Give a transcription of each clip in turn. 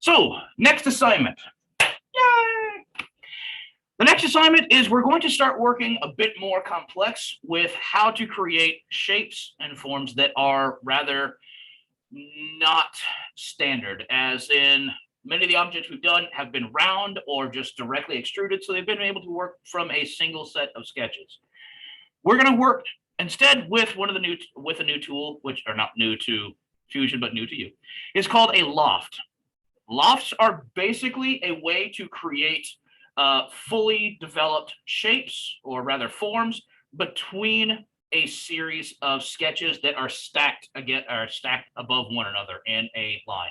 So, next assignment. Yay! The next assignment is we're going to start working a bit more complex with how to create shapes and forms that are rather not standard, as in many of the objects we've done have been round or just directly extruded, so they've been able to work from a single set of sketches. We're going to work instead with a new tool, which are not new to Fusion, but new to you. It's called a loft. Lofts are basically a way to create fully developed shapes, or rather forms, between a series of sketches that are stacked above one another in a line.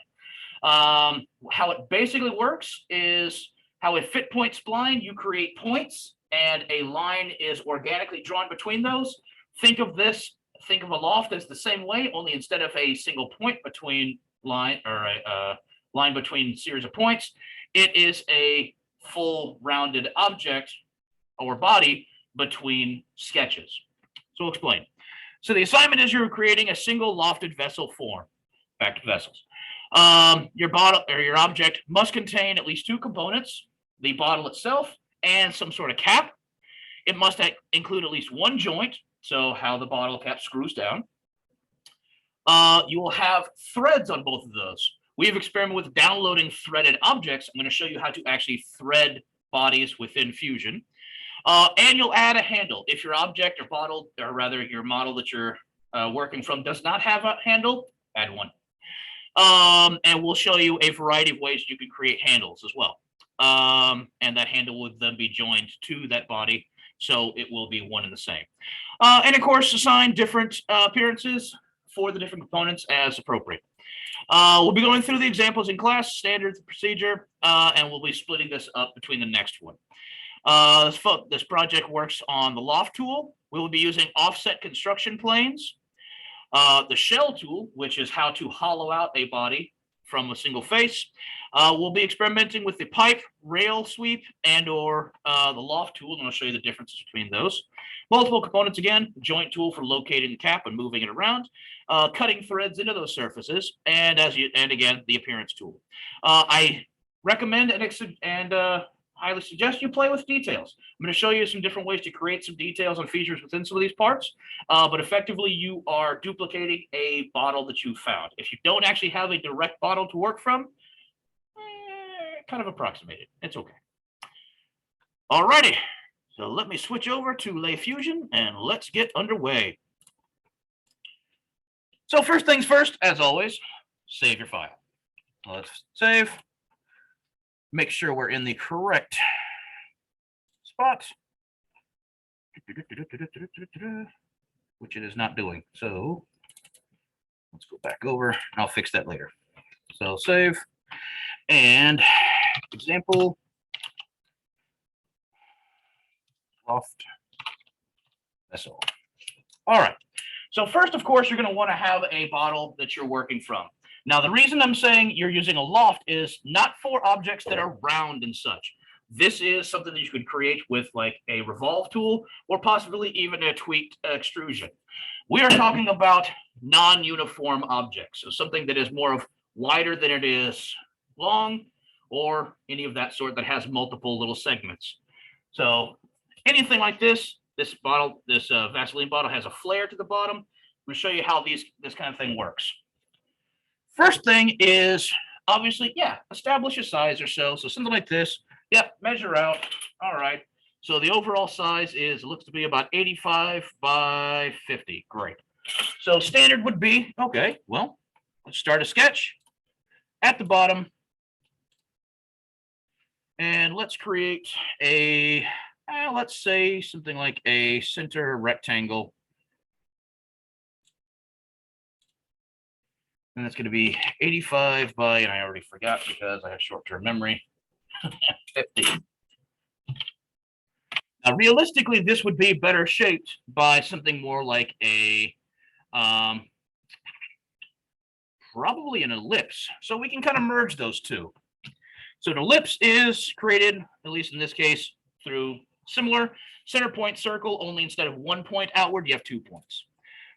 How it basically works is how a fit point spline, you create points and a line is organically drawn between those. Think of a loft as the same way, only instead of a single point between line, or a line between series of points, it is a full rounded object or body between sketches. So we'll explain. So the assignment is you're creating a single lofted vessel form. Back to vessels. Your bottle or your object must contain at least two components: the bottle itself and some sort of cap. It must include at least one joint, so how the bottle cap screws down. You will have threads on both of those. We have experimented with downloading threaded objects. I'm going to show you how to actually thread bodies within Fusion. And you'll add a handle. If your object or bottle, or rather your model that you're working from, does not have a handle, add one. And we'll show you a variety of ways you can create handles as well. And that handle would then be joined to that body, so it will be one and the same. And of course, assign different appearances for the different components as appropriate. We'll be going through the examples in class, standard procedure, and we'll be splitting this up between the next one. This project works on the loft tool. We will be using offset construction planes. The shell tool, which is how to hollow out a body from a single face. We'll be experimenting with the pipe, rail sweep, and/or the loft tool, and I'll show you the differences between those. Multiple components again, joint tool for locating the cap and moving it around, cutting threads into those surfaces, and again the appearance tool. I recommend and highly suggest you play with details. I'm going to show you some different ways to create some details and features within some of these parts, but effectively you are duplicating a bottle that you found. If you don't actually have a direct bottle to work from, kind of approximate it. It's okay. Alrighty, so let me switch over to Lay Fusion and let's get underway. So first things first, as always, save your file. Let's save. Make sure we're in the correct spot, which it is not doing. So let's go back over and I'll fix that later. So save and example loft vessel. All right. So first, of course, you're going to want to have a bottle that you're working from. Now, the reason I'm saying you're using a loft is not for objects that are round and such. This is something that you could create with like a revolve tool or possibly even a tweaked extrusion. We are talking about non-uniform objects, so something that is more of wider than it is long, or any of that sort that has multiple little segments. So anything like this bottle, this Vaseline bottle has a flare to the bottom. I'm going to show you how this kind of thing works. First thing is obviously, establish a size or so. So something like this, measure out. All right. So the overall size looks to be about 85 by 50. Great. So standard would be, okay, well, let's start a sketch at the bottom. And let's create a, let's say something like a center rectangle. And that's going to be 85 by, and I already forgot because I have short-term memory, 50. Now, realistically, this would be better shaped by something more like a, probably an ellipse. So we can kind of merge those two. So an ellipse is created, at least in this case, through similar center point circle, only instead of 1 point outward, you have 2 points.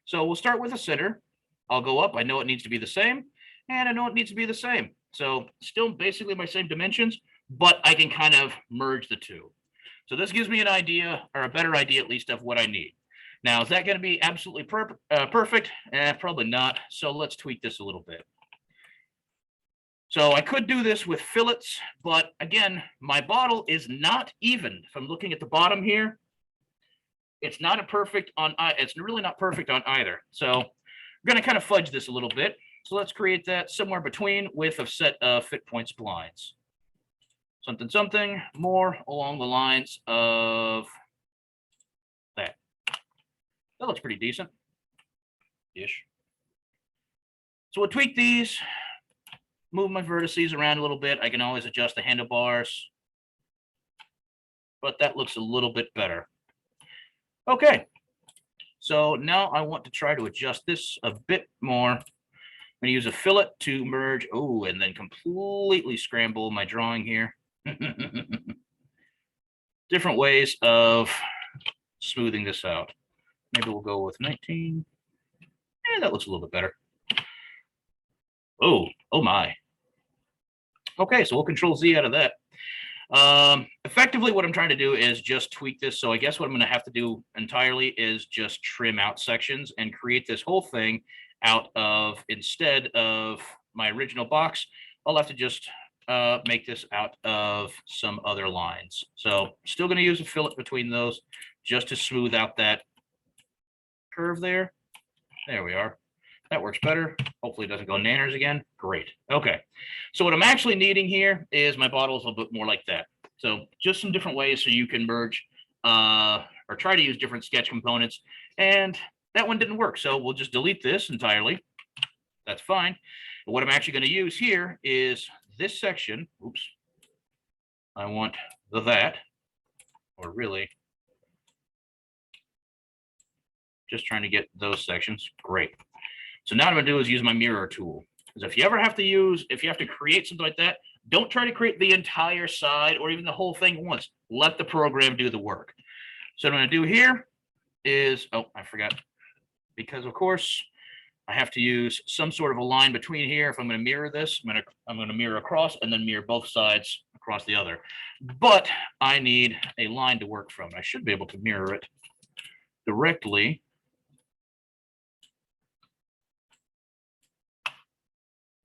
So we'll start with a center. I'll go up. I know it needs to be the same. and I know it needs to be the same. So still basically my same dimensions, but I can kind of merge the two. So this gives me an idea, or a better idea at least, of what I need. Now, is that going to be absolutely perfect? Probably not. So let's tweak this a little bit. So I could do this with fillets, but again, my bottle is not even. If I'm looking at the bottom here, it's not a perfect on, it's really not perfect on either. So I'm going to kind of fudge this a little bit. So let's create that somewhere between with a set of fit point splines. Something more along the lines of that. That looks pretty decent-ish. So we'll tweak these, move my vertices around a little bit. I can always adjust the handlebars, but that looks a little bit better. Okay, so now I want to try to adjust this a bit more. I'm going to use a fillet to merge, oh, and then completely scramble my drawing here. Different ways of smoothing this out. Maybe we'll go with 19. That looks a little bit better. Oh my. Okay, so we'll Control Z out of that. Effectively, what I'm trying to do is just tweak this. So I guess what I'm going to have to do entirely is just trim out sections and create this whole thing out of, instead of my original box, I'll have to just make this out of some other lines. So still going to use a fillet between those just to smooth out that curve there. There we are. That works better. Hopefully it doesn't go nanners again. Great. Okay. So what I'm actually needing here is my bottle is a little bit more like that. So just some different ways so you can merge or try to use different sketch components. And that one didn't work. So we'll just delete this entirely. That's fine. But what I'm actually going to use here is this section. Oops. I want that, or really just trying to get those sections. Great. So now what I'm going to do is use my mirror tool. Because if you ever have to use, if you have to create something like that, don't try to create the entire side or even the whole thing once. Let the program do the work. So what I'm going to do here is, oh, I forgot. Because of course, I have to use some sort of a line between here. If I'm going to mirror this, I'm going to mirror across and then mirror both sides across the other. But I need a line to work from. I should be able to mirror it directly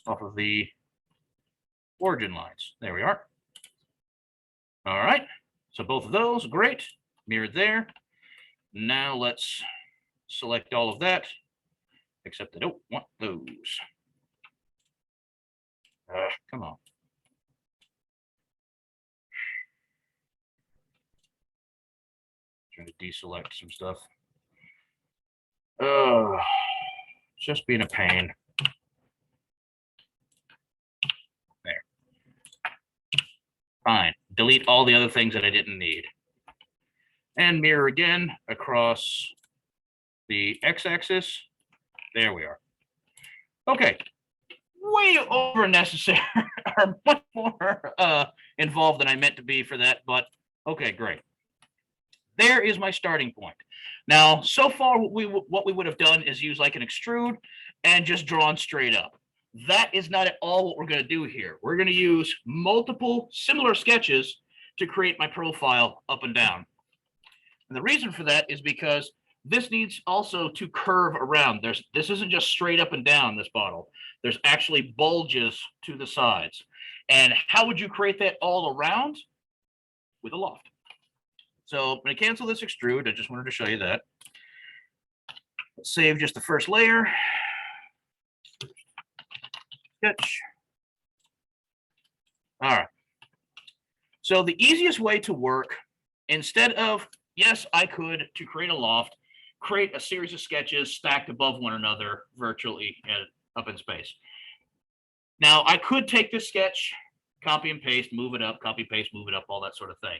off of the origin lines. There we are. All right. So both of those, great. Mirrored there. Now let's select all of that, except I don't want those. Come on. Trying to deselect some stuff. Just being a pain. There. Fine. Delete all the other things that I didn't need. And mirror again across the x-axis. There we are. Okay. Way over necessary, or much more involved than I meant to be for that, but okay, great. There is my starting point. Now, so far, what we would have done is use like an extrude and just drawn straight up. That is not at all what we're going to do here. We're going to use multiple similar sketches to create my profile up and down. And the reason for that is because this needs also to curve around. This isn't just straight up and down, this bottle. There's actually bulges to the sides. And how would you create that all around? With a loft. So I'm going to cancel this extrude. I just wanted to show you that. Let's save just the first layer. Sketch. All right. So the easiest way to work, instead of, yes, I could, to create a loft, create a series of sketches stacked above one another virtually up in space. Now, I could take this sketch, copy and paste, move it up, copy, paste, move it up, all that sort of thing.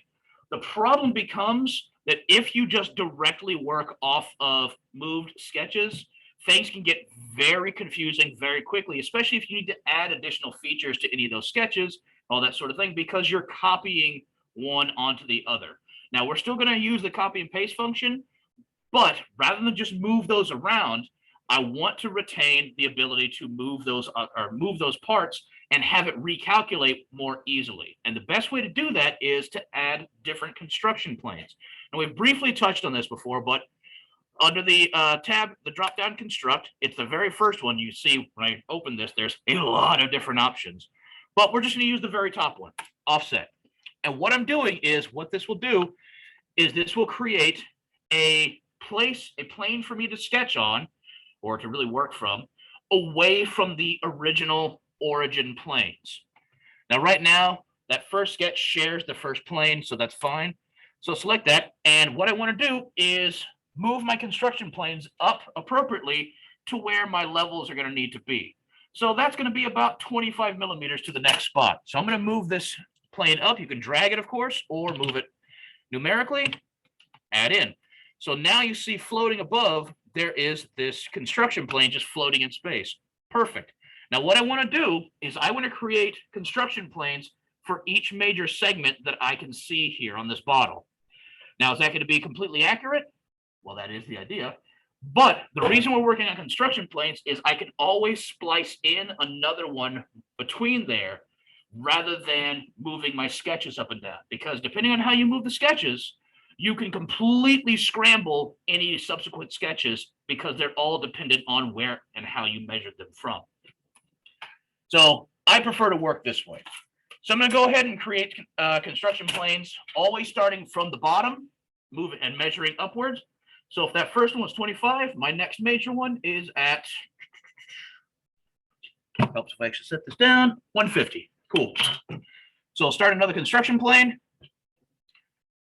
The problem becomes that if you just directly work off of moved sketches, things can get very confusing very quickly, especially if you need to add additional features to any of those sketches, all that sort of thing, because you're copying one onto the other. Now, we're still going to use the copy and paste function, but rather than just move those around, I want to retain the ability to move those parts and have it recalculate more easily. And the best way to do that is to add different construction planes. And we've briefly touched on this before, but under the tab, the drop-down construct, it's the very first one you see when I open this. There's a lot of different options, but we're just going to use the very top one, offset. And what I'm doing is, what this will do is this will create a plane for me to sketch on, or to really work from, away from the original origin planes. Now, right now, that first sketch shares the first plane, so that's fine. So select that, and what I want to do is move my construction planes up appropriately to where my levels are going to need to be. So that's going to be about 25 millimeters to the next spot. So I'm going to move this plane up. You can drag it, of course, or move it numerically, add in. So now you see floating above, there is this construction plane just floating in space. Perfect. Now what I want to do is I want to create construction planes for each major segment that I can see here on this bottle. Now, is that going to be completely accurate? Well, that is the idea. But the reason we're working on construction planes is I can always splice in another one between there rather than moving my sketches up and down. Because depending on how you move the sketches, you can completely scramble any subsequent sketches because they're all dependent on where and how you measured them from. So I prefer to work this way. So I'm going to go ahead and create construction planes, always starting from the bottom, moving and measuring upwards. So if that first one was 25, my next major one is at, helps if I actually set this down, 150. Cool. So I'll start another construction plane.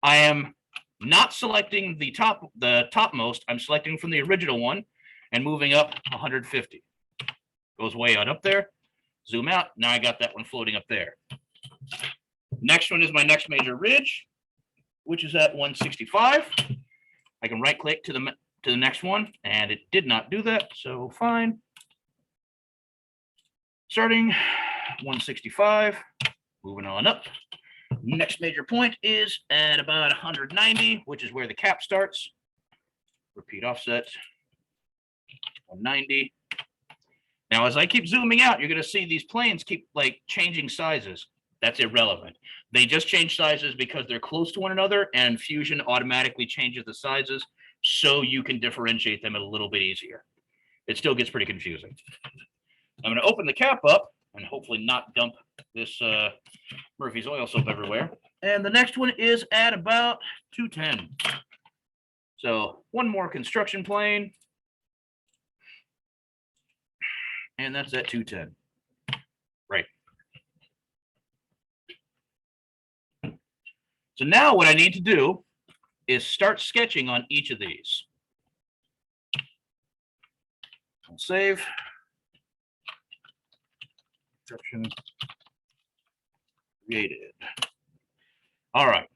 I am not selecting the topmost. I'm selecting from the original one and moving up 150. Goes way on up there. Zoom out. Now I got that one floating up there. Next one is my next major ridge, which is at 165. I can right click to the next one, and it did not do that, so fine. Starting 165, moving on up. Next major point is at about 190, which is where the cap starts. Repeat offset, 190. Now, as I keep zooming out, you're going to see these planes keep like changing sizes. That's irrelevant. They just change sizes because they're close to one another, and Fusion automatically changes the sizes so you can differentiate them a little bit easier. It still gets pretty confusing. I'm going to open the cap up and hopefully not dump this Murphy's oil soap everywhere. And the next one is at about 210. So one more construction plane. And that's at 210. Right. So now what I need to do is start sketching on each of these. I'll save. Construction created. All right.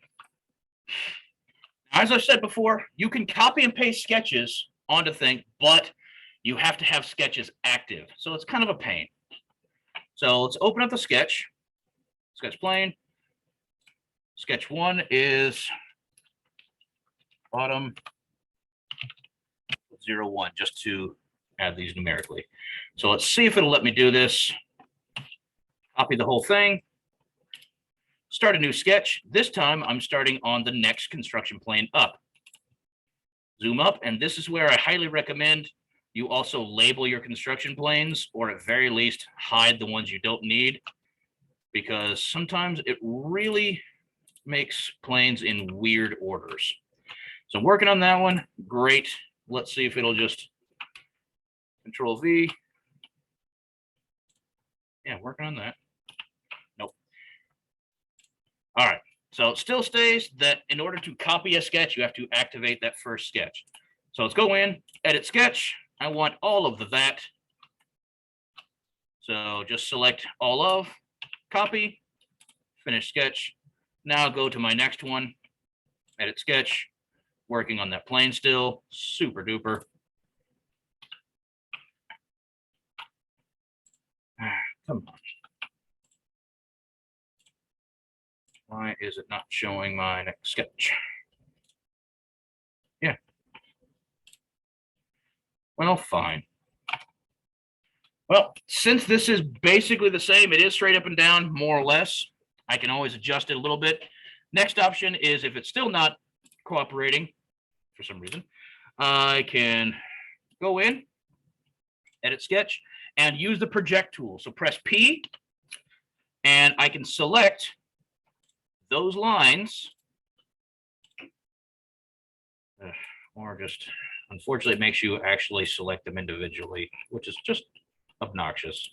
As I said before, you can copy and paste sketches onto things, but you have to have sketches active. So it's kind of a pain. So let's open up the sketch. Sketch plane. Sketch one is bottom 01, just to add these numerically. So let's see if it'll let me do this. Copy the whole thing. Start a new sketch. This time I'm starting on the next construction plane up. Zoom up, and this is where I highly recommend you also label your construction planes, or at very least hide the ones you don't need, because sometimes it really makes planes in weird orders. So I'm working on that one. Great. Let's see if it'll just Control V. Yeah, working on that. Nope. All right. So it still stays that in order to copy a sketch, you have to activate that first sketch. So let's go in, edit sketch. I want all of that. So just select all of, copy, finish sketch. Now go to my next one, edit sketch, working on that plane still, super duper. Come on. Why is it not showing my next sketch? Yeah. Well, fine. Well, since this is basically the same, it is straight up and down, more or less. I can always adjust it a little bit. Next option is if it's still not cooperating for some reason, I can go in, edit sketch, and use the project tool. So press P, and I can select those lines, or just, unfortunately, it makes you actually select them individually, which is just obnoxious.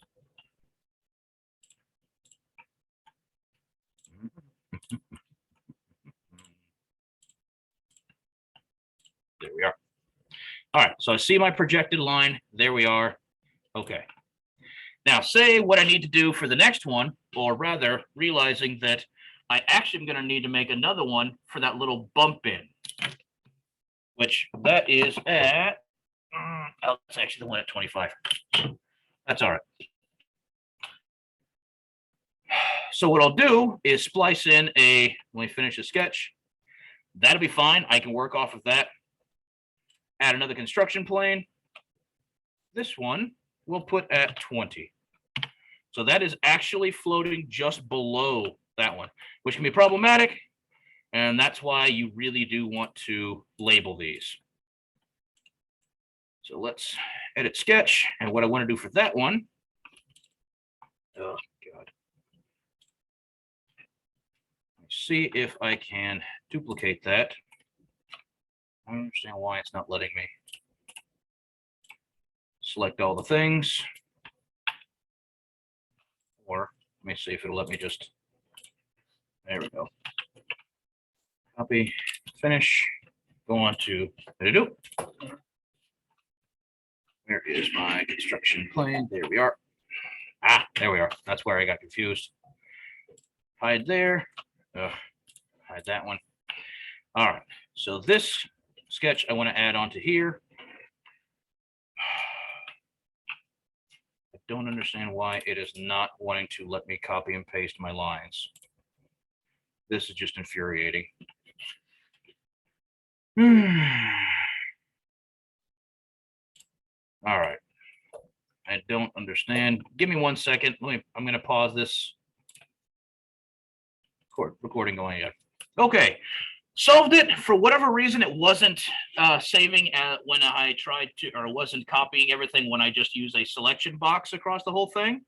There we are. All right, so I see my projected line. There we are. Okay. Now, say what I need to do for the next one, or rather, realizing that I actually am going to need to make another one for that little bump in, which that is at, oh, it's actually the one at 25. That's all right. So what I'll do is splice in a, let me finish the sketch. That'll be fine. I can work off of that. Add another construction plane. This one we'll put at 20. So that is actually floating just below that one, which can be problematic. And that's why you really do want to label these. So let's edit sketch. And what I want to do for that one, oh God. Let's see if I can duplicate that. I don't understand why it's not letting me. Select all the things. Or let me see if it'll let me just, there we go. Copy, finish, go on to, where is my construction plane? There we are. Ah, there we are. That's where I got confused. Hide there, hide that one. All right, so this sketch I want to add onto here. I don't understand why it is not wanting to let me copy and paste my lines. This is just infuriating. All right. I don't understand. Give me 1 second. I'm going to pause this recording going yet. Okay. Solved it. For whatever reason, it wasn't saving when I tried to, or wasn't copying everything when I just used a selection box across the whole thing.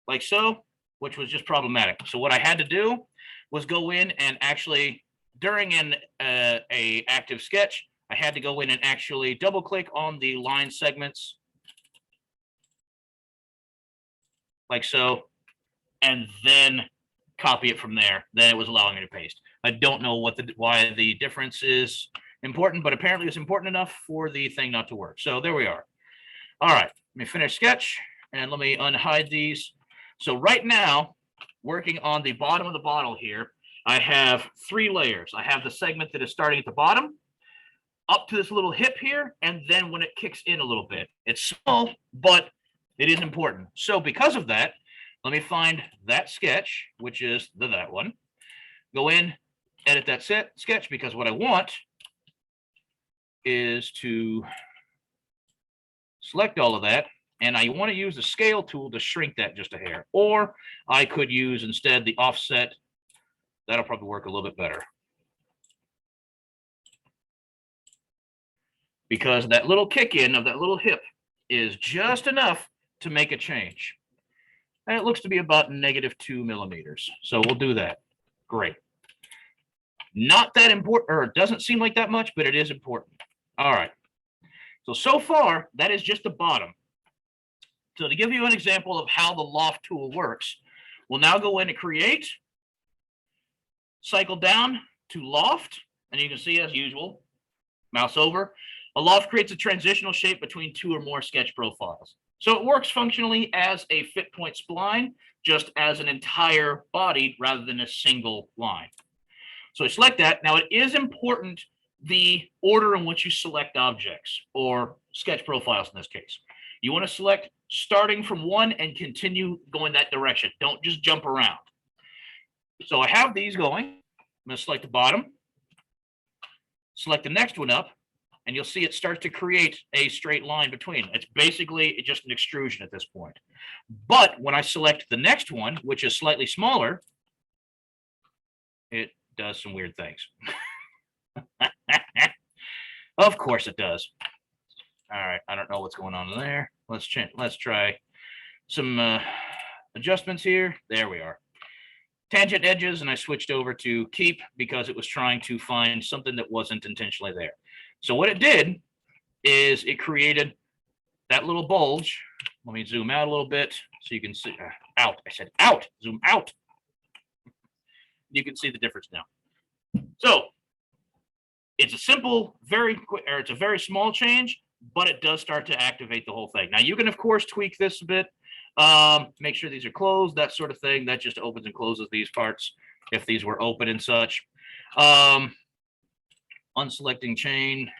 Like so, which was just problematic. So what I had to do was go in and actually, during an a active sketch, I had to go in and actually double click on the line segments like so, and then copy it from there. Then it was allowing me to paste. I don't know why the difference is important, but apparently it's important enough for the thing not to work. So there we are. All right, let me finish sketch and let me unhide these. So right now, working on the bottom of the bottle here, I have 3 layers. I have the segment that is starting at the bottom, up to this little hip here, and then when it kicks in a little bit. It's small, but it is important. So because of that, let me find that sketch, which is that one. Go in, edit that sketch, because what I want is to select all of that, and I want to use the scale tool to shrink that just a hair. Or I could use instead the offset. That'll probably work a little bit better. Because that little kick in of that little hip is just enough to make a change. And it looks to be about -2 millimeters. So we'll do that. Great. Not that important, or it doesn't seem like that much, but it is important. All right. So far, that is just the bottom. So to give you an example of how the loft tool works, we'll now go in and create, cycle down to loft, and you can see as usual, mouse over. A loft creates a transitional shape between 2 or more sketch profiles. So it works functionally as a fit point spline, just as an entire body rather than a single line. So I select that. Now it is important the order in which you select objects, or sketch profiles in this case. You want to select starting from 1 and continue going that direction. Don't just jump around. So I have these going. I'm going to select the bottom, select the next one up, and you'll see it starts to create a straight line between. It's basically just an extrusion at this point. But when I select the next one, which is slightly smaller, it does some weird things. Of course it does. All right, I don't know what's going on there. Let's try some adjustments here. There we are. Tangent edges, and I switched over to keep because it was trying to find something that wasn't intentionally there. So what it did is it created that little bulge. Let me zoom out a little bit so you can see. Out. I said out. Zoom out. You can see the difference now. So it's a simple, very quick, or it's a very small change, but it does start to activate the whole thing. Now you can of course tweak this a bit. Make sure these are closed, that sort of thing. That just opens and closes these parts if these were open and such. Unselecting chain.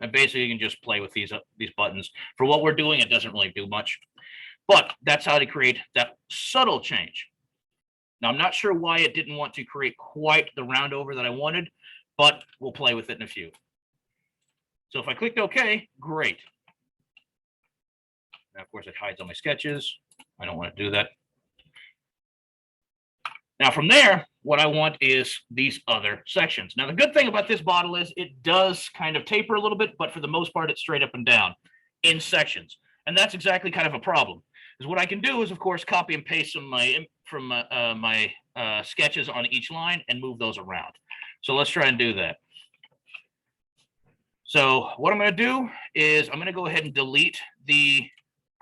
And basically you can just play with these buttons. For what we're doing, it doesn't really do much. But that's how to create that subtle change. Now I'm not sure why it didn't want to create quite the round over that I wanted, but we'll play with it in a few. So if I clicked OK, great. Now, of course, it hides all my sketches. I don't want to do that. Now, from there, what I want is these other sections. Now, the good thing about this bottle is it does kind of taper a little bit, but for the most part, it's straight up and down in sections. And that's exactly kind of a problem. Because what I can do is, of course, copy and paste some from my sketches on each line and move those around. So let's try and do that. So what I'm going to do is I'm going to go ahead and delete the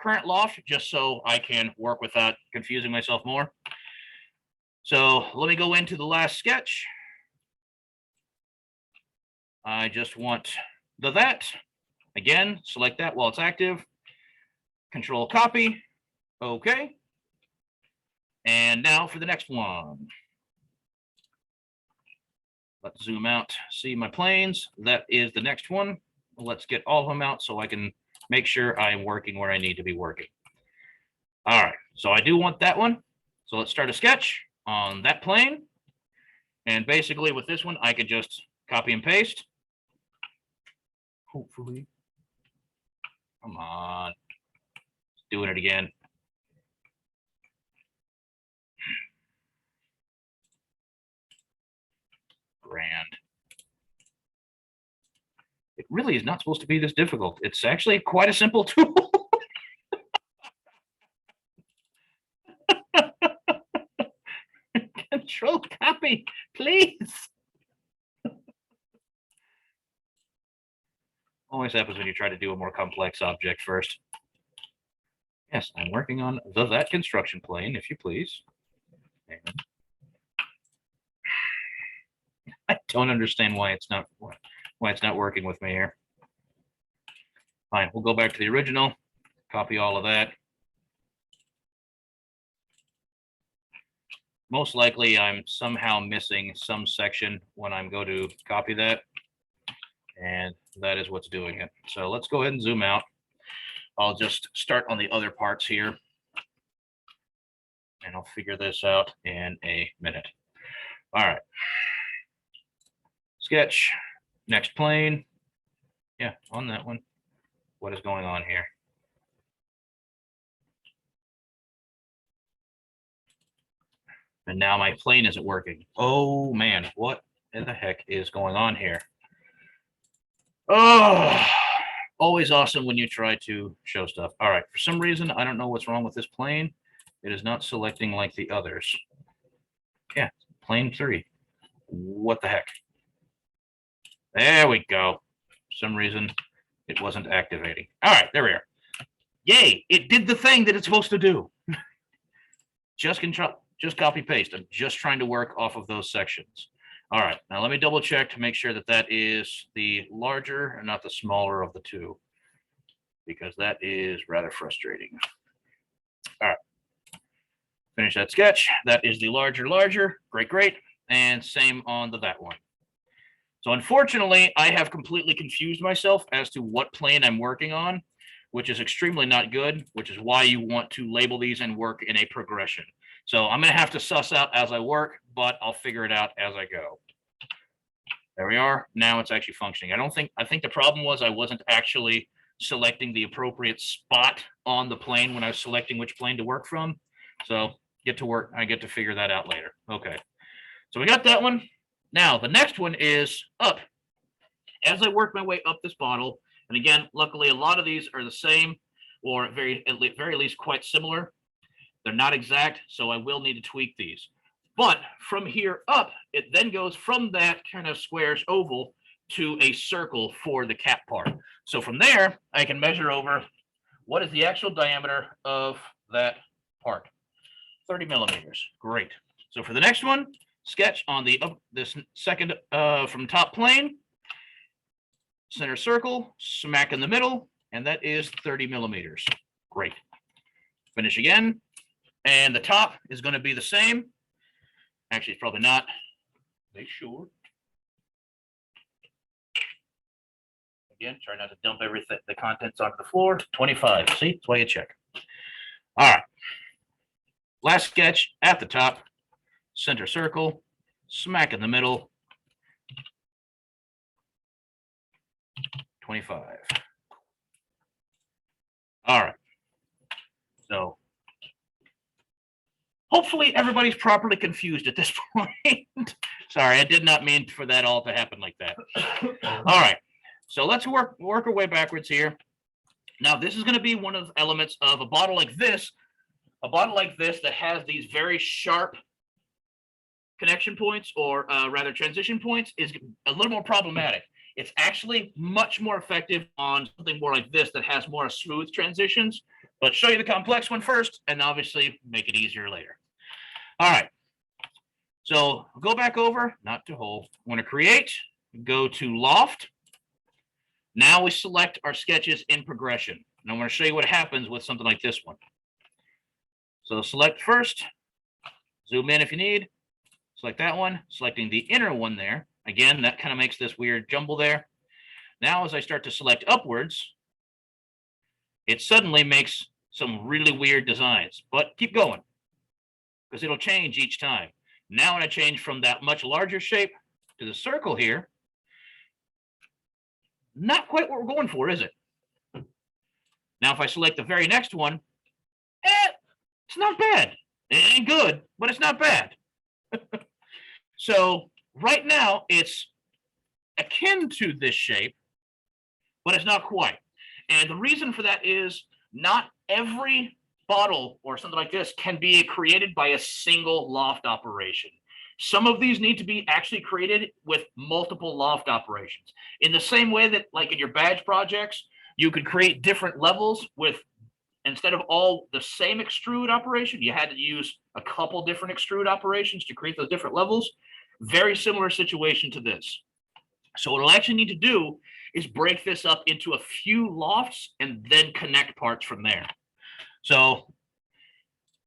current loft just so I can work without confusing myself more. So let me go into the last sketch. I just want that. Again, select that while it's active. Control copy. Okay. And now for the next one. Let's zoom out, see my planes. That is the next one. Let's get all of them out so I can make sure I'm working where I need to be working. All right, so I do want that one. So let's start a sketch on that plane. And basically with this one, I could just copy and paste. Hopefully. Come on. Doing it again. Grand. It really is not supposed to be this difficult. It's actually quite a simple tool. Control copy, please. Always happens when you try to do a more complex object first. Yes, I'm working on that construction plane, if you please. And I don't understand why it's not working with me here. Fine, we'll go back to the original, copy all of that. Most likely I'm somehow missing some section when I'm going to copy that. And that is what's doing it. So let's go ahead and zoom out. I'll just start on the other parts here. And I'll figure this out in a minute. All right. Sketch, next plane. Yeah, on that one. What is going on here? And now my plane isn't working. Oh man, what in the heck is going on here? Oh, always awesome when you try to show stuff. All right, for some reason, I don't know what's wrong with this plane. It is not selecting like the others. Yeah, plane 3. What the heck? There we go. For some reason, it wasn't activating. All right, there we are. Yay, it did the thing that it's supposed to do. Just copy paste. I'm just trying to work off of those sections. All right, now let me double check to make sure that that is the larger and not the smaller of the two, because that is rather frustrating. All right, finish that sketch. That is the larger. Great. And same on that one. So unfortunately, I have completely confused myself as to what plane I'm working on, which is extremely not good, which is why you want to label these and work in a progression. So I'm going to have to suss out as I work, but I'll figure it out as I go. There we are. Now it's actually functioning. I think the problem was I wasn't actually selecting the appropriate spot on the plane when I was selecting which plane to work from. So get to work. I get to figure that out later. Okay. So we got that one. Now the next one is up. As I work my way up this bottle, and again, luckily a lot of these are the same or at very least quite similar. They're not exact, so I will need to tweak these. But from here up, it then goes from that kind of squarish oval to a circle for the cap part. So from there, I can measure over what is the actual diameter of that part. 30 millimeters. Great. So for the next one, sketch on the this second from top plane, center circle, smack in the middle, and that is 30 millimeters. Great. Finish again. And the top is going to be the same. Actually, it's probably not. Make sure. Again, try not to dump everything, the contents onto the floor. 25. See, that's why you check. All right. Last sketch at the top, center circle, smack in the middle. 25. All right. So hopefully everybody's properly confused at this point. Sorry, I did not mean for that all to happen like that. All right. So let's work our way backwards here. Now, this is going to be one of the elements of a bottle like this. A bottle like this that has these very sharp connection points, or rather transition points, is a little more problematic. It's actually much more effective on something more like this that has more smooth transitions. But show you the complex one first, and obviously make it easier later. All right. So go back over, not to hold. Want to create, go to Loft. Now we select our sketches in progression. And I'm going to show you what happens with something like this one. So select first, zoom in if you need, select that one, selecting the inner one there. Again, that kind of makes this weird jumble there. Now, as I start to select upwards, it suddenly makes some really weird designs, but keep going because it'll change each time. Now, when I change from that much larger shape to the circle here, not quite what we're going for, is it? Now, if I select the very next one, it's not bad. It ain't good, but it's not bad. So right now, it's akin to this shape, but it's not quite. And the reason for that is not every bottle or something like this can be created by a single loft operation. Some of these need to be actually created with multiple loft operations. In the same way that, like in your badge projects, you could create different levels with, instead of all the same extrude operation, you had to use a couple different extrude operations to create those different levels. Very similar situation to this. So what I'll actually need to do is break this up into a few lofts and then connect parts from there. So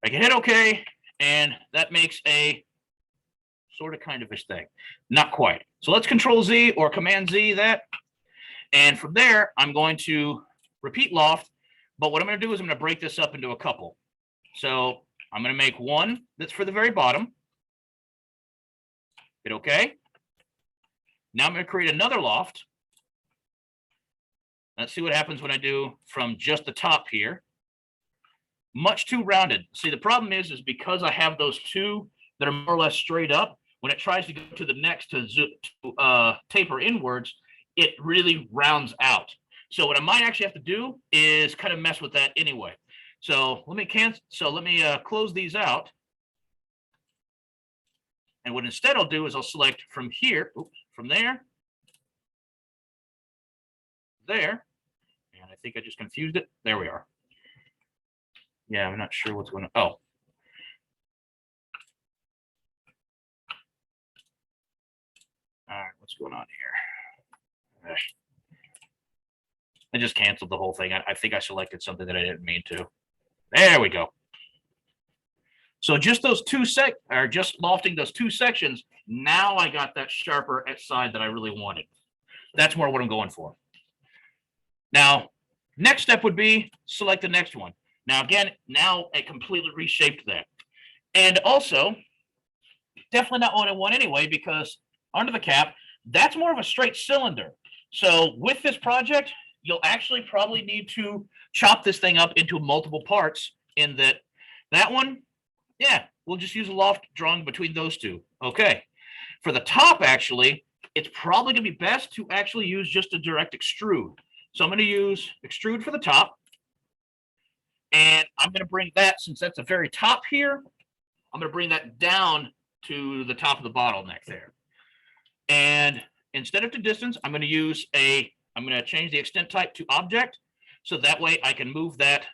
I can hit OK, and that makes a sort of kind of ish thing. Not quite. So let's Control Z or Command Z that. And from there, I'm going to repeat loft. But what I'm going to do is I'm going to break this up into a couple. So I'm going to make one that's for the very bottom. Hit OK. Now I'm going to create another loft. Let's see what happens when I do from just the top here. Much too rounded. See, the problem is because I have those two that are more or less straight up, when it tries to go to the next to taper inwards, it really rounds out. So what I might actually have to do is kind of mess with that anyway. So let me close these out. And what instead I'll do is I'll select from here, from there, there, and I think I just confused it. There we are. Yeah, I'm not sure what's going on. Oh. All right, what's going on here? I just canceled the whole thing. I think I selected something that I didn't mean to. There we go. So just those just lofting those two sections, now I got that sharper side that I really wanted. That's more what I'm going for. Now, next step would be select the next one. Now, again, now I completely reshaped that. And also, definitely not what I want anyway, because under the cap, That's more of a straight cylinder. So with this project, you'll actually probably need to chop this thing up into multiple parts in that one, yeah, we'll just use a loft drawing between those two. Okay. For the top, actually, it's probably going to be best to actually use just a direct extrude. So I'm going to use extrude for the top. And I'm going to bring that, since that's the very top here, I'm going to bring that down to the top of the bottleneck there. And instead of to distance, I'm going to change the extent type to object. So that way I can move that.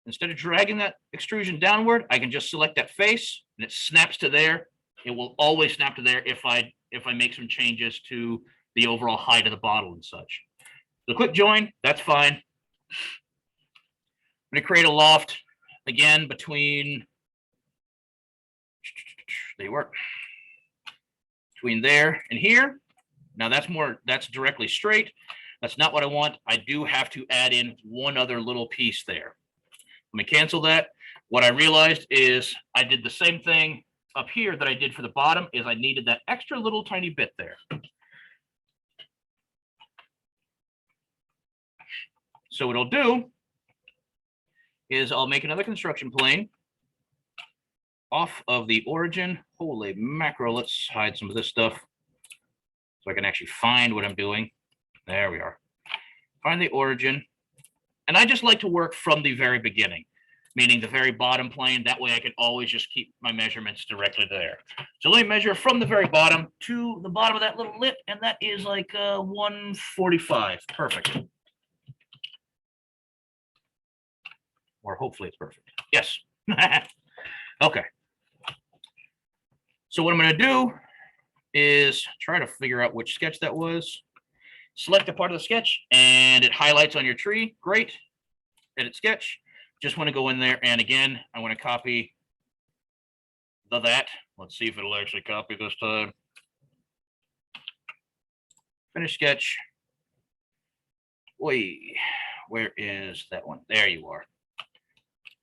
Instead of dragging that extrusion downward, I can just select that face and it snaps to there. It will always snap to there if I make some changes to the overall height of the bottle and such. The quick join, that's fine. I'm going to create a loft again between, they work, between there and here. Now that's directly straight. That's not what I want. I do have to add in one other little piece there. Let me cancel that. What I realized is I did the same thing up here that I did for the bottom, is I needed that extra little tiny bit there. So what I'll do is I'll make another construction plane off of the origin. Holy mackerel, let's hide some of this stuff so I can actually find what I'm doing. There we are. Find the origin. And I just like to work from the very beginning, meaning the very bottom plane. That way I can always just keep my measurements directly there. So let me measure from the very bottom to the bottom of that little lip, and that is like 145. Perfect. Or hopefully it's perfect. Yes. Okay. So what I'm going to do is try to figure out which sketch that was. Select a part of the sketch and it highlights on your tree. Great. Edit sketch. Just want to go in there, and again, I want to copy that. Let's see if it'll actually copy this time. Finish sketch. Wait, where is that one? There you are.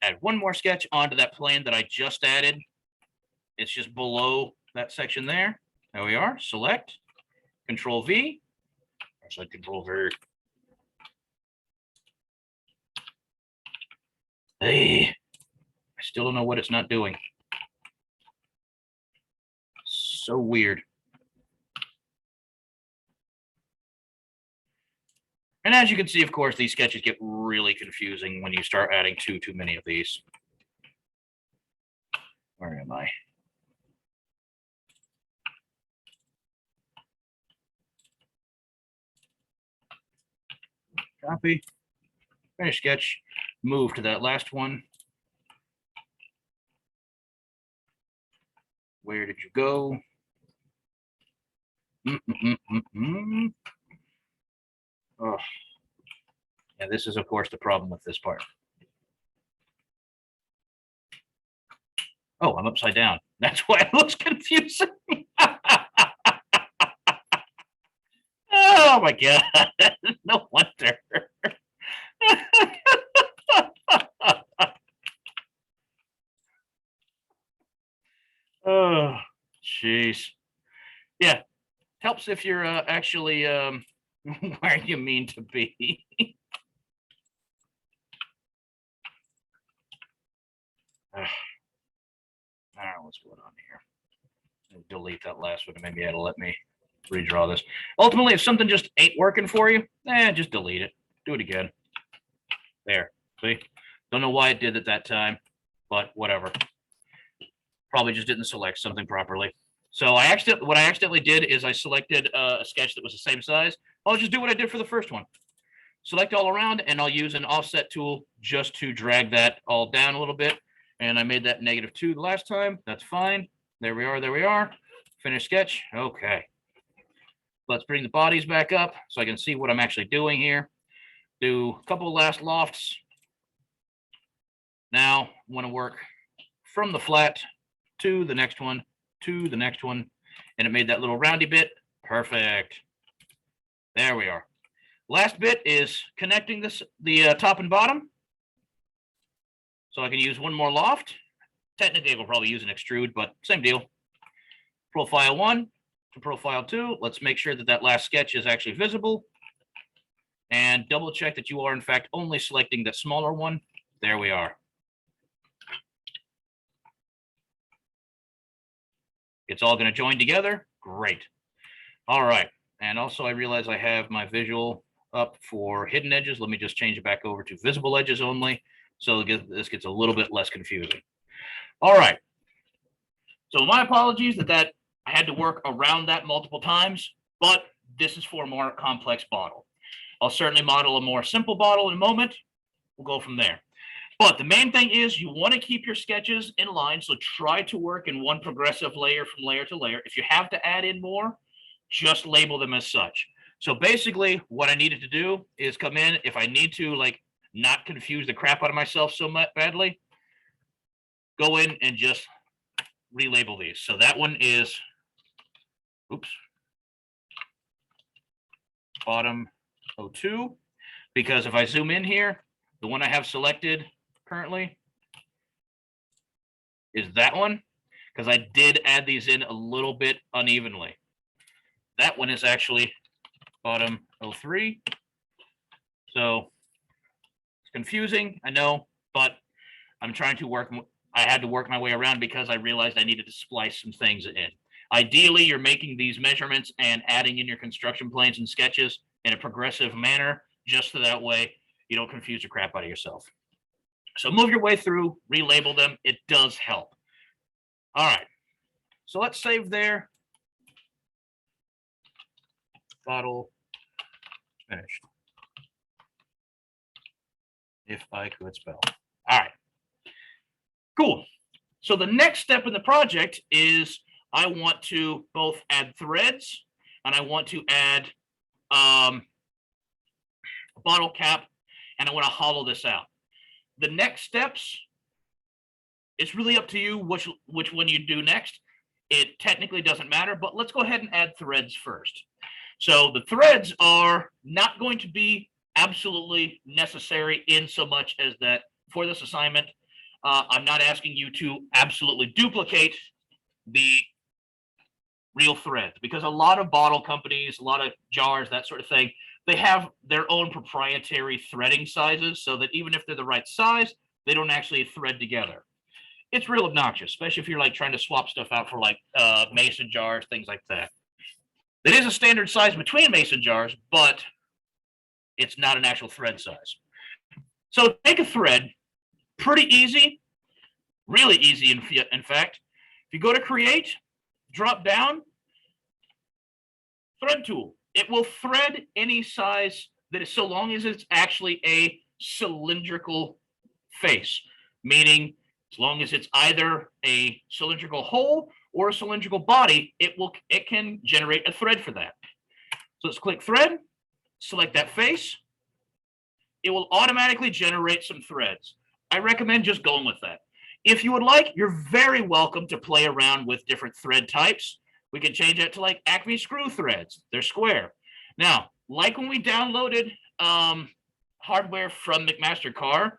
Add one more sketch onto that plane that I just added. It's just below that section there. There we are. Select. Control V. Actually, Control V. Hey, I still don't know what it's not doing. So weird. And as you can see, of course, these sketches get really confusing when you start adding too many of these. Where am I? Copy. Finish sketch. Move to that last one. Where did you go? Oh. Yeah, this is, of course, the problem with this part. Oh, I'm upside down. That's why it looks confusing. Oh my God. No wonder. Oh, jeez. Yeah, helps if you're actually where you mean to be. I don't know what's going on here. Delete that last one, and maybe it'll let me redraw this. Ultimately, if something just ain't working for you, just delete it. Do it again. There. See? Don't know why it did it that time, but whatever. Probably just didn't select something properly. So what I accidentally did is I selected a sketch that was the same size. I'll just do what I did for the first one. Select all around, and I'll use an offset tool just to drag that all down a little bit. And I made that -2 the last time. That's fine. There we are. There we are. Finish sketch. Okay. Let's bring the bodies back up so I can see what I'm actually doing here. Do a couple of last lofts. Now I want to work from the flat to the next one, to the next one. And it made that little roundy bit. Perfect. There we are. Last bit is connecting the top and bottom. So I can use one more loft. Technically, we'll probably use an extrude, but same deal. Profile 1, to profile 2. Let's make sure that that last sketch is actually visible. And double check that you are, in fact, only selecting the smaller one. There we are. It's all going to join together. Great. All right. And also, I realize I have my visual up for hidden edges. Let me just change it back over to visible edges only, so this gets a little bit less confusing. All right. So my apologies that I had to work around that multiple times, but this is for a more complex bottle. I'll certainly model a more simple bottle in a moment. We'll go from there. But the main thing is you want to keep your sketches in line. So try to work in one progressive layer from layer to layer. If you have to add in more, just label them as such. So basically what I needed to do is come in, if I need to like not confuse the crap out of myself so badly, go in and just relabel these. So that one is, oops, bottom 02, because if I zoom in here, the one I have selected currently is that one, because I did add these in a little bit unevenly. That one is actually bottom 03. So it's confusing, I know, but I'm trying to work. I had to work my way around because I realized I needed to splice some things in. Ideally, you're making these measurements and adding in your construction plans and sketches in a progressive manner, just so that way you don't confuse the crap out of yourself. So move your way through, relabel them. It does help. All right. So let's save there. Bottle finished. If I could spell. All right. Cool. So the next step in the project is I want to both add threads and I want to add a bottle cap, and I want to hollow this out. The next steps, it's really up to you which one you do next. It technically doesn't matter, but let's go ahead and add threads first. So the threads are not going to be absolutely necessary in so much as that for this assignment, I'm not asking you to absolutely duplicate the real threads, because a lot of bottle companies, a lot of jars, that sort of thing, they have their own proprietary threading sizes, so that even if they're the right size, they don't actually thread together. It's real obnoxious, especially if you're like trying to swap stuff out for like mason jars, things like that. It is a standard size between mason jars, but it's not an actual thread size. So make a thread, pretty easy, really easy in fact. If you go to create, drop down, thread tool. It will thread any size that is, so long as it's actually a cylindrical face, meaning as long as it's either a cylindrical hole or a cylindrical body, it can generate a thread for that. So let's click thread, select that face. It will automatically generate some threads. I recommend just going with that. If you would like, you're very welcome to play around with different thread types. We can change that to like Acme screw threads. They're square. Now, like when we downloaded hardware from McMaster Carr,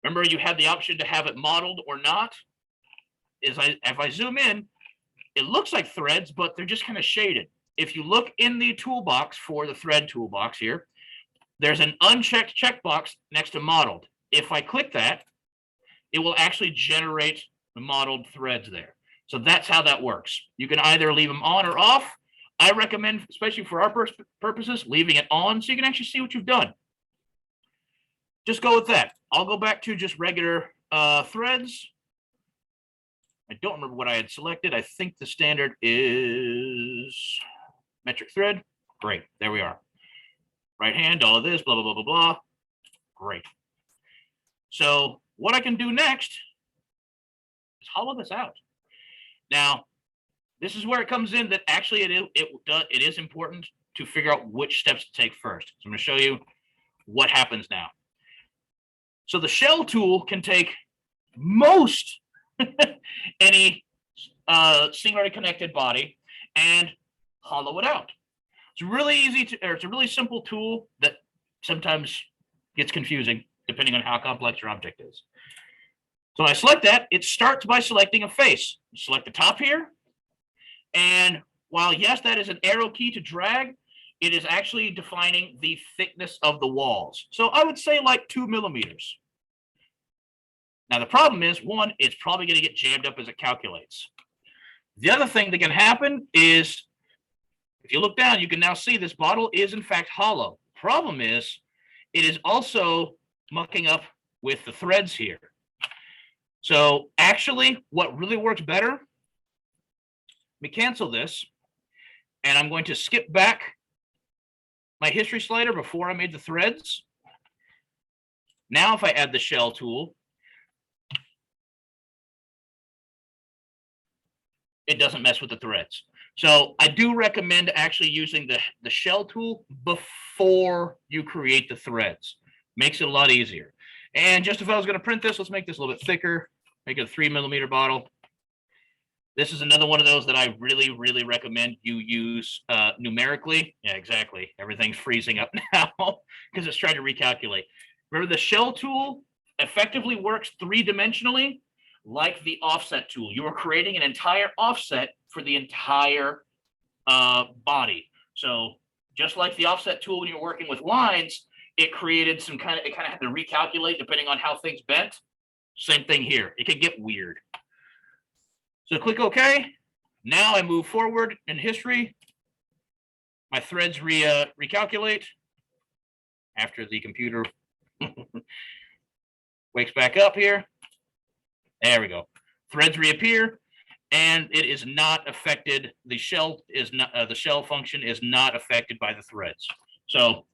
remember you had the option to have it modeled or not. If I zoom in, it looks like threads, but they're just kind of shaded. If you look in the toolbox for the thread toolbox here, there's an unchecked checkbox next to modeled. If I click that, it will actually generate the modeled threads there. So that's how that works. You can either leave them on or off. I recommend, especially for our purposes, leaving it on so you can actually see what you've done. Just go with that. I'll go back to just regular threads. I don't remember what I had selected. I think the standard is metric thread. Great, there we are. Right hand, all of this, blah, blah, blah, blah, blah. Great. So what I can do next is hollow this out. Now, this is where it comes in that actually it is important to figure out which steps to take first. So I'm going to show you what happens now. So the shell tool can take most any singularly connected body and hollow it out. It's really easy to, or it's a really simple tool that sometimes gets confusing depending on how complex your object is. So when I select that, it starts by selecting a face. You select the top here, and while yes, that is an arrow key to drag, it is actually defining the thickness of the walls. So I would say like 2 millimeters. Now the problem is, one, it's probably going to get jammed up as it calculates. The other thing that can happen is, if you look down, you can now see this bottle is in fact hollow. Problem is, it is also mucking up with the threads here. So actually, what really works better, let me cancel this, and I'm going to skip back my history slider before I made the threads. Now if I add the shell tool, it doesn't mess with the threads. So I do recommend actually using the shell tool before you create the threads. Makes it a lot easier. And just if I was going to print this, let's make this a little bit thicker, make it a 3 millimeter bottle. This is another one of those that I really, really recommend you use numerically. Yeah, exactly. Everything's freezing up now because it's trying to recalculate. Remember, the shell tool effectively works three-dimensionally like the offset tool. You are creating an entire offset for the entire body. So just like the offset tool when you're working with lines, it created some kind of, it kind of had to recalculate depending on how things bent. Same thing here. It can get weird. So click OK. Now I move forward in history. My threads recalculate after the computer wakes back up here. There we go. Threads reappear, and it is not affected. The shell is not the shell function is not affected by the threads. So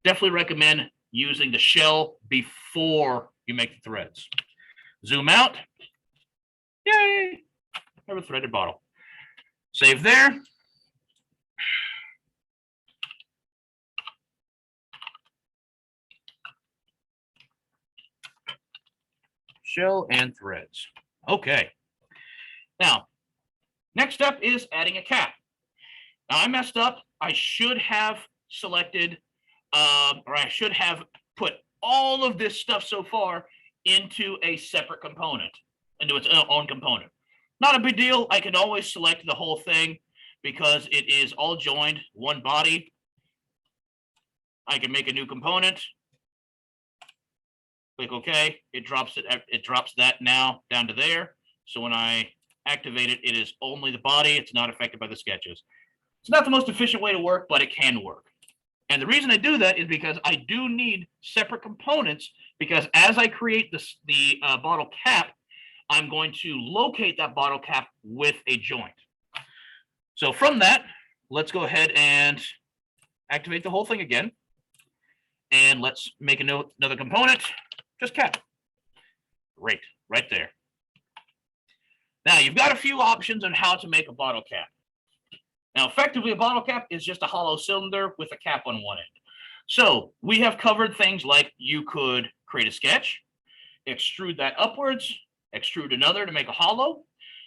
definitely recommend using the shell before you make the threads. Zoom out. Yay! I have a threaded bottle. Save there. Shell and threads. Okay. Now, next step is adding a cap. Now I messed up. I should have selected, or I should have put all of this stuff so far into a separate component, into its own component. Not a big deal. I can always select the whole thing because it is all joined, one body. I can make a new component. Click OK. It drops it. It drops that now down to there. So when I activate it, it is only the body. It's not affected by the sketches. It's not the most efficient way to work, but it can work. And the reason I do that is because I do need separate components, because as I create the bottle cap, I'm going to locate that bottle cap with a joint. So from that, let's go ahead and activate the whole thing again. And let's make another component, just cap. Great, right there. Now you've got a few options on how to make a bottle cap. Now, effectively, a bottle cap is just a hollow cylinder with a cap on one end. So we have covered things like you could create a sketch, extrude that upwards, extrude another to make a hollow.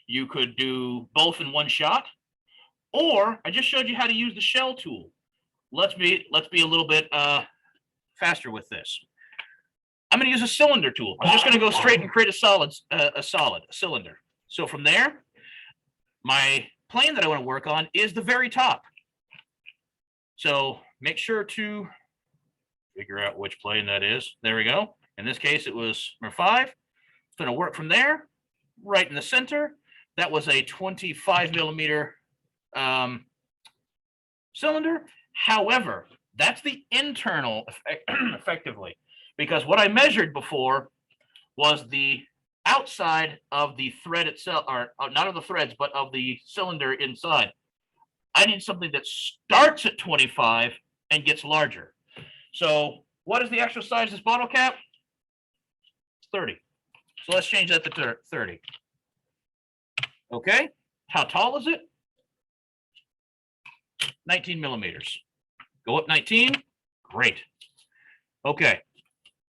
You could do both in one shot, or I just showed you how to use the shell tool. Let's be a little bit faster with this. I'm going to use a cylinder tool. I'm just going to go straight and create a solid cylinder. So from there, my plane that I want to work on is the very top. So make sure to figure out which plane that is. There we go. In this case, it was number 5. It's going to work from there, right in the center. That was a 25 millimeter cylinder. However, that's the internal effectively, because what I measured before was the outside of the thread itself, or not of the threads, but of the cylinder inside. I need something that starts at 25 and gets larger. So what is the actual size of this bottle cap? It's 30. So let's change that to 30. Okay. How tall is it? 19 millimeters. Go up 19. Great. Okay.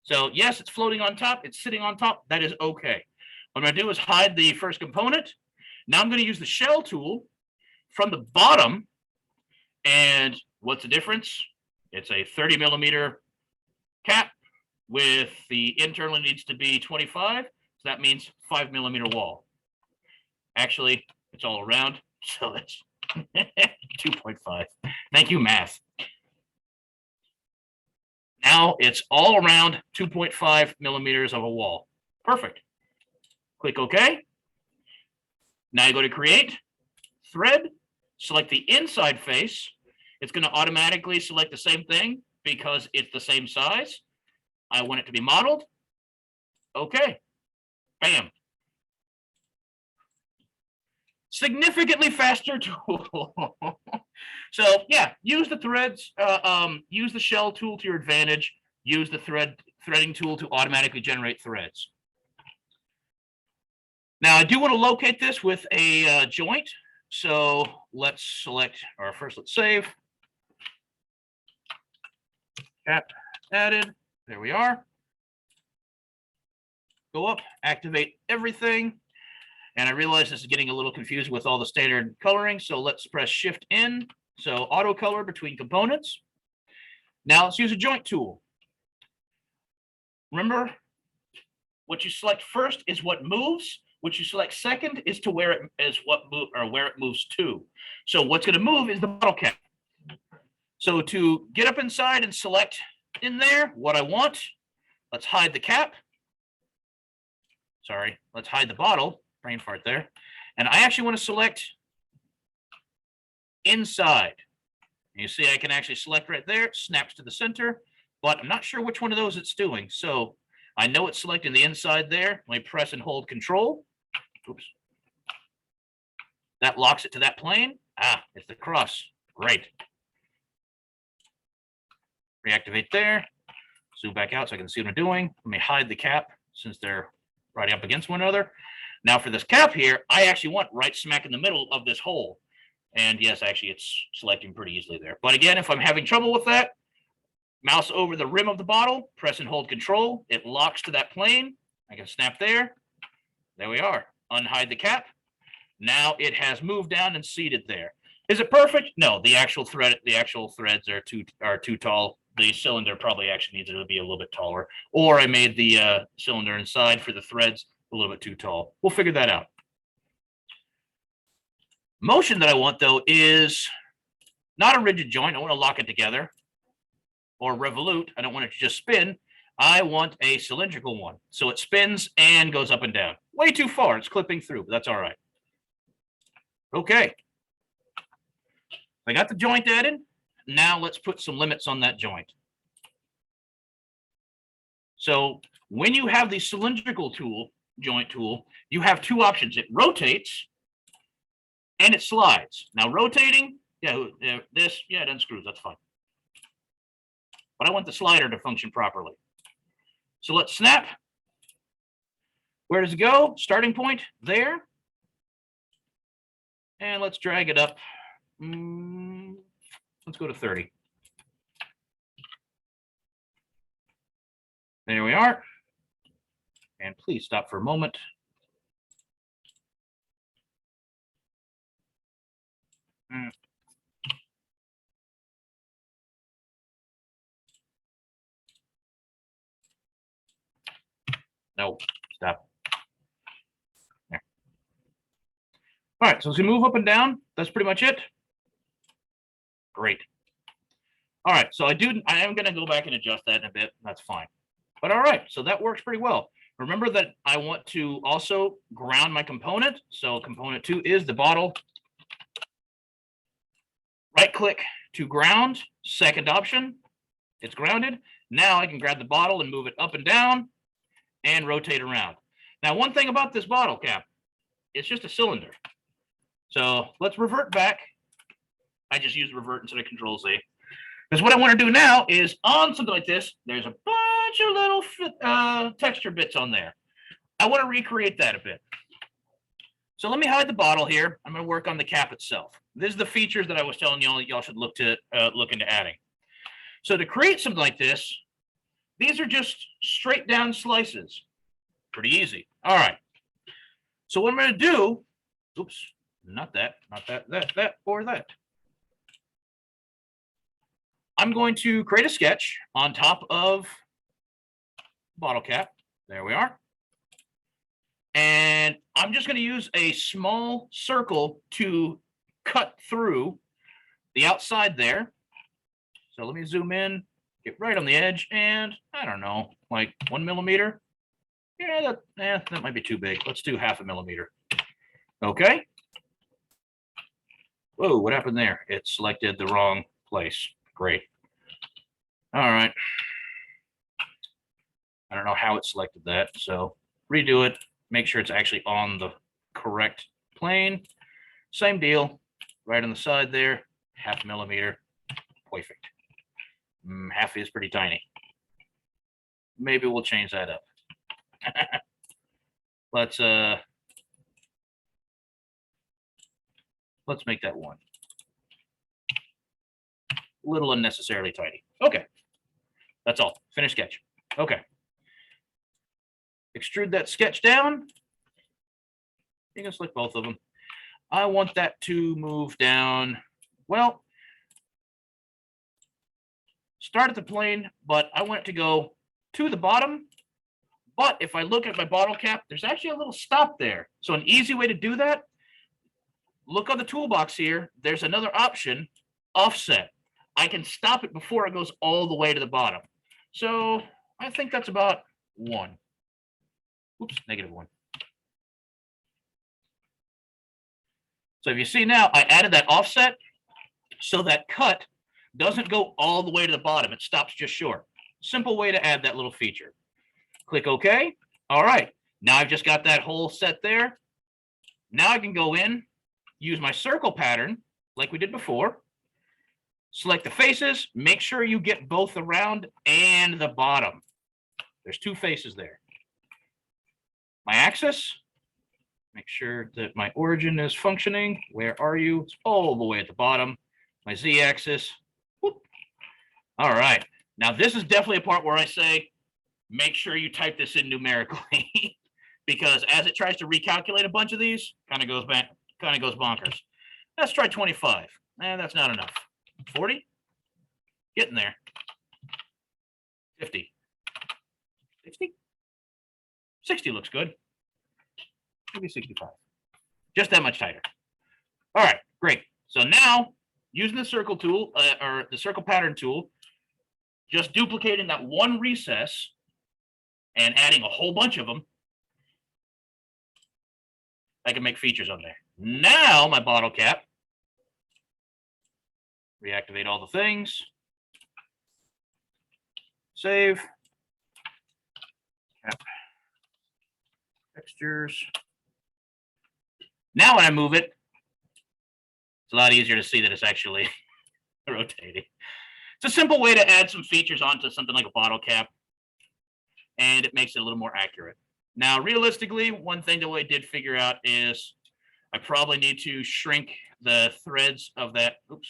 So yes, it's floating on top. It's sitting on top. That is okay. What I'm going to do is hide the first component. Now I'm going to use the shell tool from the bottom. And what's the difference? It's a 30 millimeter cap with the internal needs to be 25. So that means 5 millimeter wall. Actually, it's all around. So that's 2.5. Thank you, math. Now it's all around 2.5 millimeters of a wall. Perfect. Click OK. Now you go to create, thread, select the inside face. It's going to automatically select the same thing because it's the same size. I want it to be modeled. Okay. Bam. Significantly faster tool. So yeah, use the threads, use the shell tool to your advantage, use the threading tool to automatically generate threads. Now I do want to locate this with a joint. So let's select, or first let's save. Cap added, there we are. Go up, activate everything. And I realize this is getting a little confused with all the standard coloring. So let's press Shift N. So auto color between components. Now let's use a joint tool. Remember, what you select first is what moves. What you select second is to where it is where it moves to. So what's going to move is the bottle cap. So to get up inside and select in there what I want, let's hide the cap. Sorry, let's hide the bottle. Brain fart there. And I actually want to select inside. You see I can actually select right there. It snaps to the center, but I'm not sure which one of those it's doing. So I know it's selecting the inside there. Let me press and hold Control. Oops. That locks it to that plane. Ah, it's the cross. Great. Reactivate there. Zoom back out so I can see what I'm doing. Let me hide the cap since they're right up against one another. Now for this cap here, I actually want right smack in the middle of this hole. And yes, actually it's selecting pretty easily there. But again, if I'm having trouble with that, mouse over the rim of the bottle, press and hold Control. It locks to that plane. I can snap there. There we are. Unhide the cap. Now it has moved down and seated there. Is it perfect? No, the actual threads are too tall. The cylinder probably actually needs it to be a little bit taller. Or I made the cylinder inside for the threads a little bit too tall. We'll figure that out. Motion that I want though is not a rigid joint. I want to lock it together. Or revolute. I don't want it to just spin. I want a cylindrical one. So it spins and goes up and down. Way too far. It's clipping through, but that's all right. Okay. I got the joint added. Now let's put some limits on that joint. So when you have the cylindrical joint tool, you have two options. It rotates and it slides. Now rotating, it doesn't screws. That's fine. But I want the slider to function properly. So let's snap. Where does it go? Starting point there. And let's drag it up. Let's go to 30. There we are. And please stop for a moment. No, stop. There. All right, so as we move up and down, that's pretty much it. Great. All right, so I am going to go back and adjust that in a bit. That's fine. But all right, so that works pretty well. Remember that I want to also ground my component. So component 2 is the bottle. Right click to ground, second option. It's grounded. Now I can grab the bottle and move it up and down and rotate around. Now, one thing about this bottle cap, it's just a cylinder. So let's revert back. I just use revert instead of Control Z. Because what I want to do now is on something like this, there's a bunch of little texture bits on there. I want to recreate that a bit. So let me hide the bottle here. I'm going to work on the cap itself. This is the features that I was telling y'all should look into adding. So to create something like this, these are just straight down slices. Pretty easy. All right. So what I'm going to do, oops, not that, that, or that. I'm going to create a sketch on top of bottle cap. There we are. And I'm just going to use a small circle to cut through the outside there. So let me zoom in, get right on the edge, and I don't know, like 1 millimeter. Yeah, that might be too big. Let's do 0.5 millimeter. Okay. Whoa, what happened there? It selected the wrong place. Great. All right. I don't know how it selected that, so redo it. Make sure it's actually on the correct plane. Same deal, right on the side there, 0.5 millimeter. Perfect. Half is pretty tiny. Maybe we'll change that up. Let's make that 1. A little unnecessarily tiny. Okay. That's all. Finish sketch. Okay. Extrude that sketch down. You can select both of them. I want that to move down. Well, start at the plane, but I want it to go to the bottom. But if I look at my bottle cap, there's actually a little stop there. So an easy way to do that, look on the toolbox here. There's another option, offset. I can stop it before it goes all the way to the bottom. So I think that's about 1. Oops, -1. So if you see now, I added that offset so that cut doesn't go all the way to the bottom. It stops just short. Simple way to add that little feature. Click OK. All right. Now I've just got that whole set there. Now I can go in, use my circle pattern like we did before. Select the faces. Make sure you get both the round and the bottom. There's 2 faces there. My axis. Make sure that my origin is functioning. Where are you? It's all the way at the bottom. My z-axis. All right. Now this is definitely a part where I say, make sure you type this in numerically because as it tries to recalculate a bunch of these, kind of goes bonkers. Let's try 25. That's not enough. 40. Getting there. 50. 60. 60 looks good. Maybe 65. Just that much tighter. All right, great. So now using the circle tool or the circle pattern tool, just duplicating that 1 recess and adding a whole bunch of them, I can make features on there. Now my bottle cap, reactivate all the things, save, cap, textures. Now when I move it, it's a lot easier to see that it's actually rotating. It's a simple way to add some features onto something like a bottle cap, and it makes it a little more accurate. Now, realistically, one thing that I did figure out is I probably need to shrink the threads of that. Oops.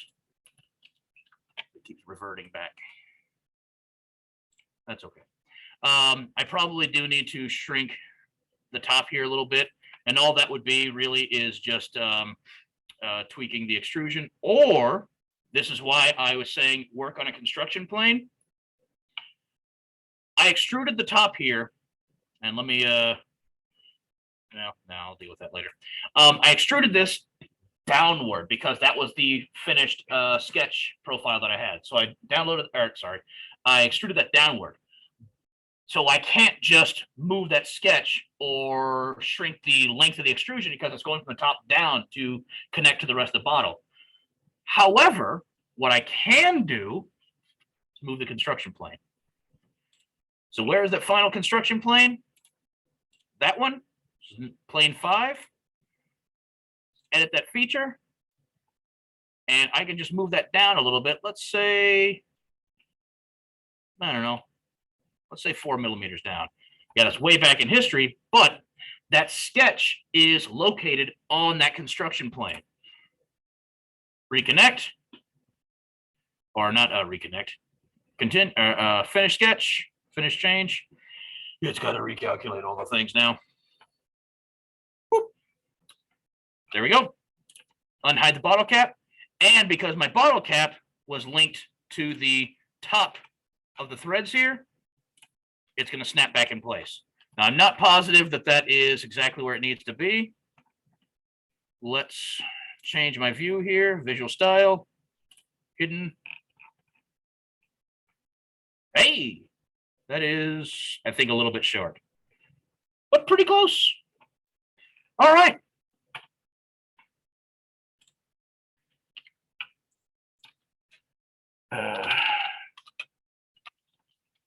It keeps reverting back. That's okay. I probably do need to shrink the top here a little bit. And all that would be really is just tweaking the extrusion. Or this is why I was saying work on a construction plane. I extruded the top here. And let me, no, I'll deal with that later. I extruded this downward because that was the finished sketch profile that I had. So I I extruded that downward. So I can't just move that sketch or shrink the length of the extrusion because it's going from the top down to connect to the rest of the bottle. However, what I can do is move the construction plane. So where is that final construction plane? That one, plane 5. Edit that feature. And I can just move that down a little bit. Let's say, I don't know. Let's say 4 millimeters down. Yeah, that's way back in history, but that sketch is located on that construction plane. Reconnect, or not reconnect. Continue. Finish sketch. Finish change. It's got to recalculate all the things now. Whoop. There we go. Unhide the bottle cap, and because my bottle cap was linked to the top of the threads here, it's going to snap back in place. Now, I'm not positive that that is exactly where it needs to be. Let's change my view here, visual style, hidden. Hey, that is, I think, a little bit short, but pretty close. All right.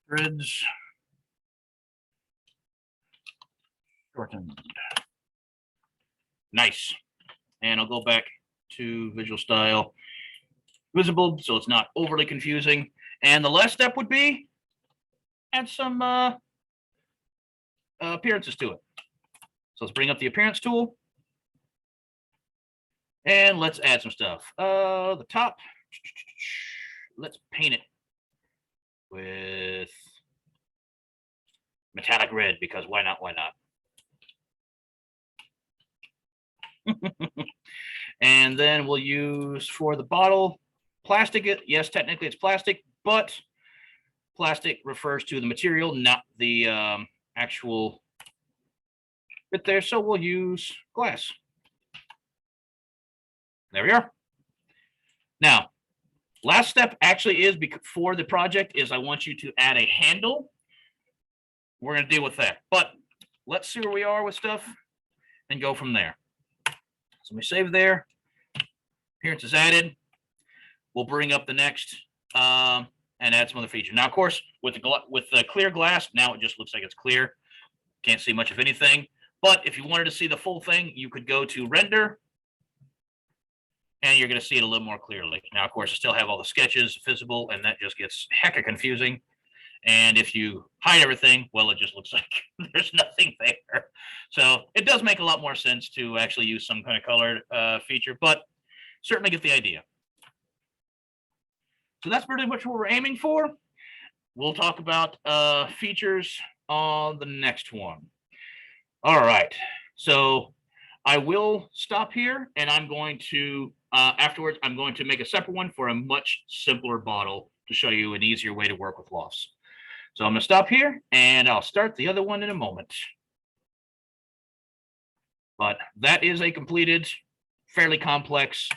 Threads shortened. Nice. And I'll go back to visual style, visible, so it's not overly confusing. And the last step would be add some appearances to it. So let's bring up the appearance tool. And let's add some stuff. The top, let's paint it with metallic red, because why not? Why not? And then we'll use for the bottle plastic. Yes, technically it's plastic, but plastic refers to the material, not the actual bit there. So we'll use glass. There we are. Now, last step actually is for the project is I want you to add a handle. We're going to deal with that, but let's see where we are with stuff and go from there. So we save there. Appearance is added. We'll bring up the next and add some other features. Now, of course, with the clear glass, now it just looks like it's clear. Can't see much of anything. But if you wanted to see the full thing, you could go to render, and you're going to see it a little more clearly. Now, of course, I still have all the sketches visible, and that just gets hecka confusing. And if you hide everything, well, it just looks like there's nothing there. So it does make a lot more sense to actually use some kind of colored feature, but certainly get the idea. So that's pretty much what we're aiming for. We'll talk about features on the next one. All right. So I will stop here, and I'm going to, afterwards, I'm going to make a separate one for a much simpler bottle to show you an easier way to work with lofts. So I'm going to stop here, and I'll start the other one in a moment. But that is a completed, fairly complex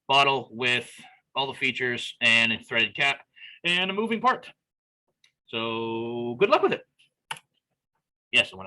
bottle with all the features and a threaded cap and a moving part. So good luck with it. Yes, I want to